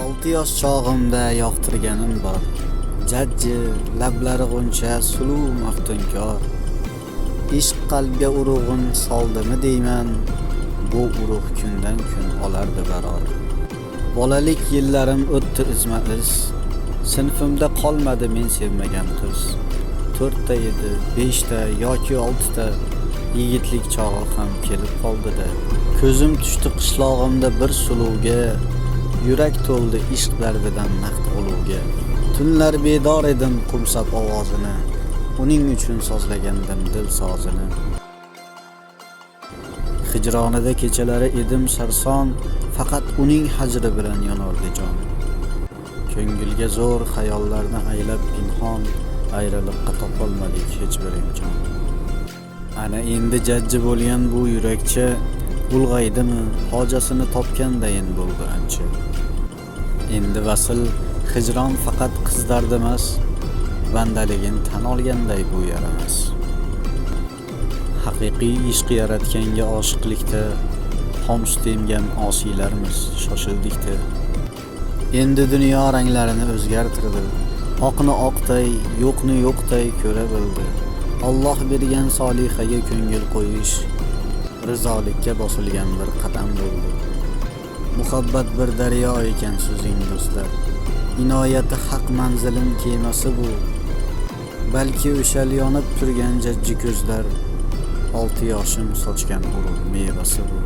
6 yosh chog'imda yoqtirganim bor. Jajji, lablari g'uncha, suluv maftunkor. Ishq qalbga urug'in soldimi deyman, bu urug' kundan kun olardi baror. Bolalik yillarim o'tdi izma-iz, sinfimda qolmadi men sevmagan qiz. 4 ta edi, 5 ta yoki 6 ta yigitlik chog'i ham kelib qoldi-da. Ko'zim tushdi qishlog'imda bir suluvga, yurak to'ldi ishq dardidan naqd oluvga. Tunlar bedor edim qumsab ovozini, uning uchun sozlagandim dil sozini. Hijronida kechalari edim sarson, faqat uning hajri bilan yonardi jon. Ko'ngilga zo'r xayollarni aylab pinhon, ayriliqqa topolmadik hech bir imkon. Ana endi jajji bo'lgan bu yurakcha ulg'aydimi, hojasini topgandayin bo'ldi ancha. Endi vasl hijron faqat qiz dardi emas, bandaligin tan olganday bu yaramas. Haqiqiy ishq yaratganga oshiqlikda xomut emgan osiylarmiz shoshildikda. Endi dunyo ranglarini o'zgartirdi, oqni oqday, yo'qni yo'qday ko'ra bildi. Alloh bergan solihaga ko'ngil qo'yish rizolikka bosilgan bir qadam bo'ldi. Muhabbat bir daryo ekan so'zing do'stlar, inoyati haq manzilim kemasi bu. Balki o'shal yonib turgan jajji ko'zlar 6 yoshim sochgan urug' mevasi bu.